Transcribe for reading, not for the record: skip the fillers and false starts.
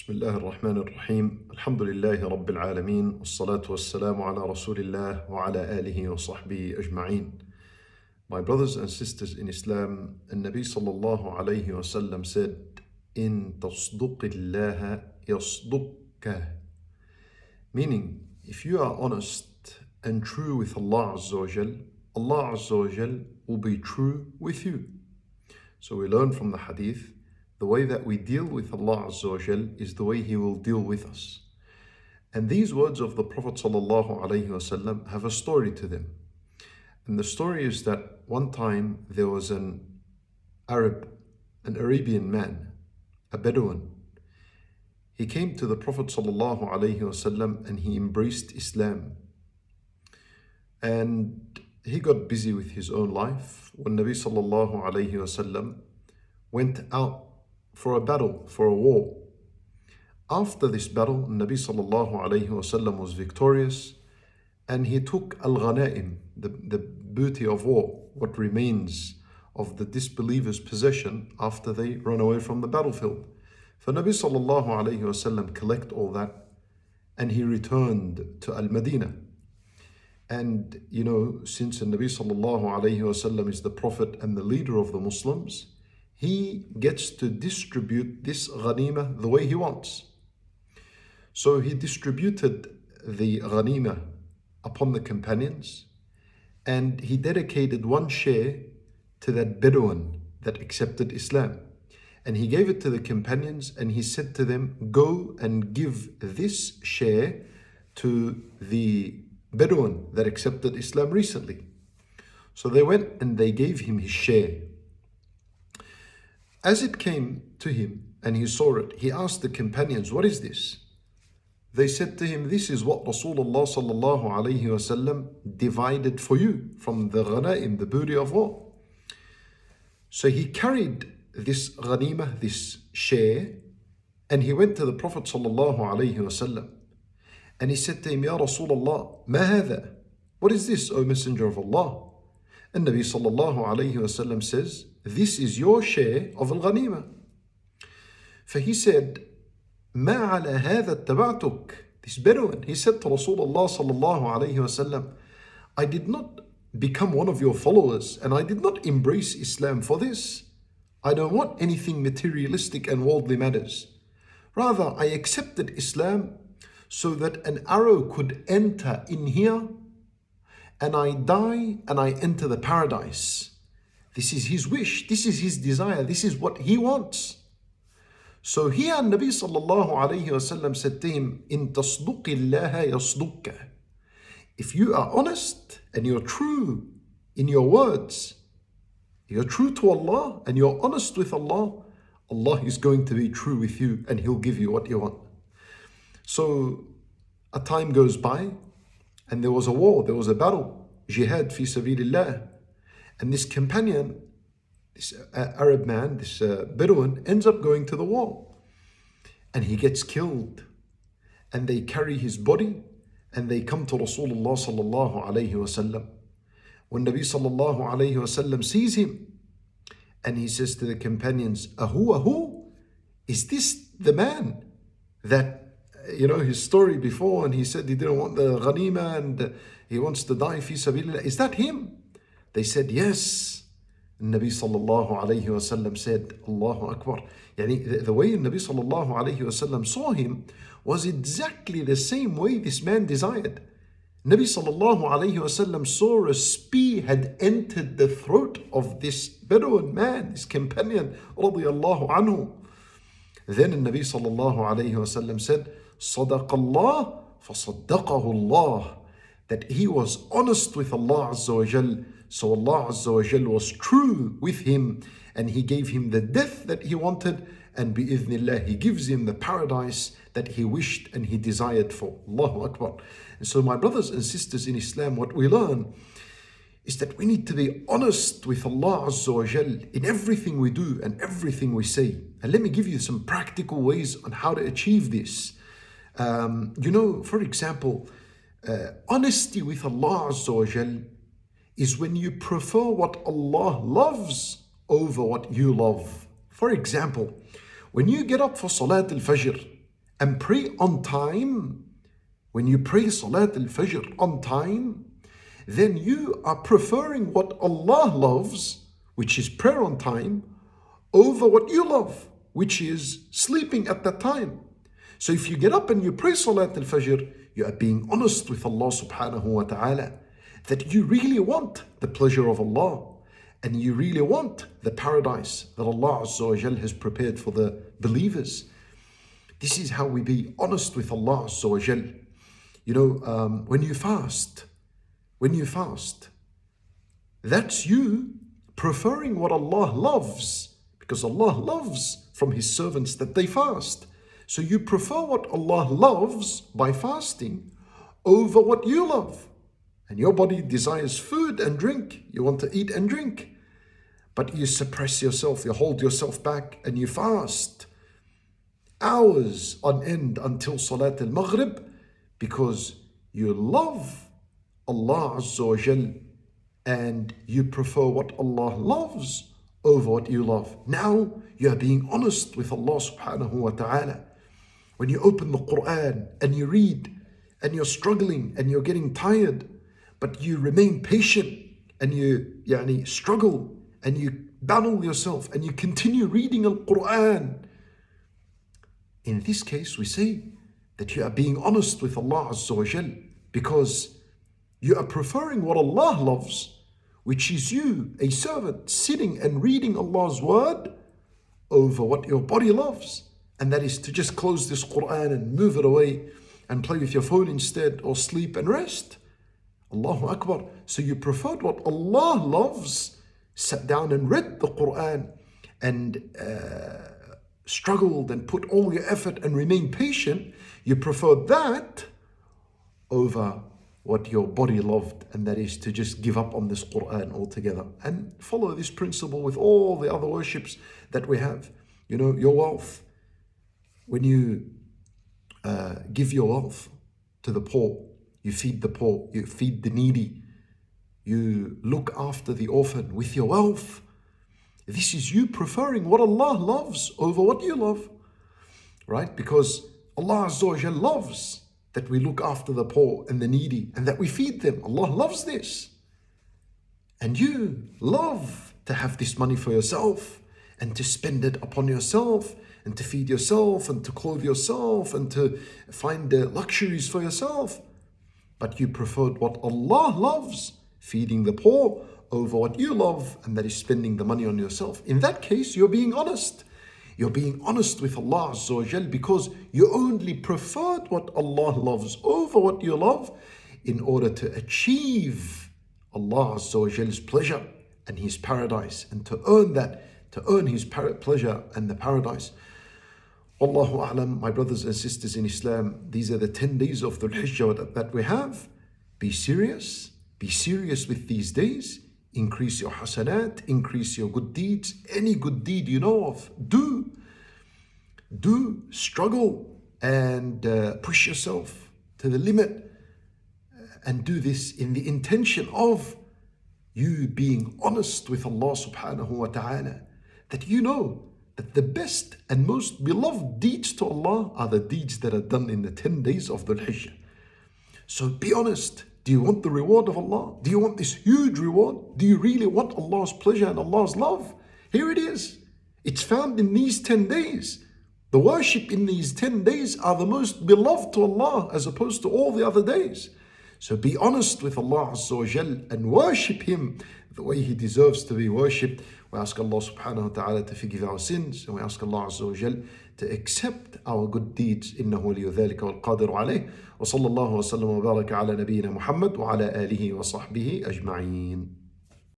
بسم الله الرحمن الرحيم الحمد لله رب العالمين والصلاة والسلام على رسول الله وعلى آله وصحبه أجمعين. My brothers and sisters in Islam, النبي صلى الله عليه وسلم said, إن تصدق الله يصدقك. Meaning, if you are honest and true with Allah Azza wa Jal, Allah Azza wa Jal will be true with you. So we learn from the hadith, the way that we deal with Allah Azza wa Jal is the way He will deal with us. And these words of the Prophet Sallallahu Alaihi Wasallam have a story to them. And the story is that one time there was an Arabian man, a Bedouin. He came to the Prophet Sallallahu Alaihi Wasallam and he embraced Islam. And he got busy with his own life when Nabi Sallallahu Alaihi Wasallam went out for a battle, for a war. After this battle, Nabi Sallallahu Alaihi Wasallam was victorious and he took al-ghanaim, the booty of war, what remains of the disbelievers' possession after they run away from the battlefield. So Nabi Sallallahu Alaihi Wasallam collect all that and he returned to Al-Madinah. And you know, since the Nabi Sallallahu Alaihi Wasallam is the Prophet and the leader of the Muslims, he gets to distribute this ghanima the way he wants. So he distributed the ghanima upon the companions and he dedicated one share to that Bedouin that accepted Islam. And he gave it to the companions and he said to them, go and give this share to the Bedouin that accepted Islam recently. So they went and they gave him his share. As it came to him and he saw it, he asked the companions, what is this? They said to him, this is what Rasulullah sallallahu alayhi wasallam divided for you from the ghanaim, the booty of war. So he carried this ghanima, this share, and he went to the Prophet sallallahu alayhi wasallam. And he said to him, Ya Rasulullah, ma hadha? What is this, O Messenger of Allah? And Nabi sallallahu alayhi wasallam says, this is your share of al-ghanima. So he said, ما على هذا اتبعتك. This Bedouin, he said to Rasulullah sallallahu alayhi wasallam, I did not become one of your followers and I did not embrace Islam for this. I don't want anything materialistic and worldly matters. Rather, I accepted Islam so that an arrow could enter in here and I die and I enter the paradise. This is his wish, this is his desire, this is what he wants. So here Nabi sallallahu alayhi wasallam said to him, In tasduqillaha yasdukka. If you are honest and you're true in your words, you're true to Allah and you're honest with Allah, Allah is going to be true with you and He'll give you what you want. So a time goes by and there was a war, there was a battle, jihad fi sabilillah. And this companion, this Arab man, this Bedouin, ends up going to the war. And he gets killed. And they carry his body and they come to Rasulullah sallallahu alayhi wasallam. When Nabi sallallahu alayhi wasallam sees him, and he says to the companions, Ahu? Is this the man that, you know, his story before, and he said he didn't want the ghanima and he wants to die fi sabilillah. Is that him? They said, yes. And Nabi sallallahu alayhi wasallam said, Allahu Akbar. The way Nabi sallallahu alayhi wasallam saw him was exactly the same way this man desired. Nabi sallallahu alayhi wasallam saw a spear had entered the throat of this Bedouin man, this companion, radiyallahu anhu. Then Nabi sallallahu alayhi wasallam said, صدق الله فصدقه الله. That he was honest with Allah Azza wa Jal, so Allah Azza wa Jal was true with him and he gave him the death that he wanted, and bi'idhnillah he gives him the paradise that he wished and he desired for. Allahu Akbar. And so my brothers and sisters in Islam, what we learn is that we need to be honest with Allah Azza wa Jal in everything we do and everything we say. And let me give you some practical ways on how to achieve this. For example, honesty with Allah Azza wa Jal is when you prefer what Allah loves over what you love. For example, when you get up for Salat al-Fajr and pray on time, when you pray Salat al-Fajr on time, then you are preferring what Allah loves, which is prayer on time, over what you love, which is sleeping at that time. So if you get up and you pray Salat al-Fajr, you are being honest with Allah subhanahu wa ta'ala that you really want the pleasure of Allah and you really want the paradise that Allah Azza wa Jal has prepared for the believers. This is how we be honest with Allah Azza wa Jal. You know, when you fast, that's you preferring what Allah loves, because Allah loves from His servants that they fast. So you prefer what Allah loves by fasting over what you love. And your body desires food and drink. You want to eat and drink. But you suppress yourself, you hold yourself back, and you fast hours on end until Salat al-Maghrib because you love Allah Azza wa Jal and you prefer what Allah loves over what you love. Now you are being honest with Allah subhanahu wa ta'ala. When you open the Quran and you read and you're struggling and you're getting tired, but you remain patient and you struggle and you battle yourself and you continue reading Al-Quran. In this case, we say that you are being honest with Allah Azza wa Jal because you are preferring what Allah loves, which is you, a servant, sitting and reading Allah's word over what your body loves. And that is to just close this Quran and move it away and play with your phone instead, or sleep and rest. Allahu Akbar. So you preferred what Allah loves, sat down and read the Quran and struggled and put all your effort and remained patient. You preferred that over what your body loved, and that is to just give up on this Quran altogether and follow this principle with all the other worships that we have. You know, your wealth. When you give your wealth to the poor, you feed the poor, you feed the needy, you look after the orphan with your wealth. This is you preferring what Allah loves over what you love, right? Because Allah Azza wa Jal loves that we look after the poor and the needy and that we feed them. Allah loves this. And you love to have this money for yourself and to spend it upon yourself and to feed yourself and to clothe yourself and to find the luxuries for yourself. But you preferred what Allah loves, feeding the poor, over what you love, and that is spending the money on yourself. In that case, you're being honest. You're being honest with Allah Azza wa Jal because you only preferred what Allah loves over what you love in order to achieve Allah Azza wa Jal's pleasure and His paradise, and to earn that, to earn His pleasure and the paradise. Wallahu a'lam, my brothers and sisters in Islam, these are the 10 days of Dhul Hijjah that we have. Be serious with these days. Increase your hasanat, increase your good deeds. Any good deed you know of, do struggle and push yourself to the limit, and do this in the intention of you being honest with Allah subhanahu wa ta'ala, that you know that the best and most beloved deeds to Allah are the deeds that are done in the 10 days of Dhul Hijjah. So be honest. Do you want the reward of Allah? Do you want this huge reward? Do you really want Allah's pleasure and Allah's love? Here it is. It's found in these 10 days. The worship in these 10 days are the most beloved to Allah as opposed to all the other days. So be honest with Allah Azza wa Jal and worship Him the way He deserves to be worshipped. We ask Allah subhanahu wa ta'ala to forgive our sins, and we ask Allah Azza wa Jal to accept our good deeds. إنه ولي ذلك والقادر عليه. وصلى الله وسلم وبارك على نبينا محمد وعلى آله وصحبه أجمعين.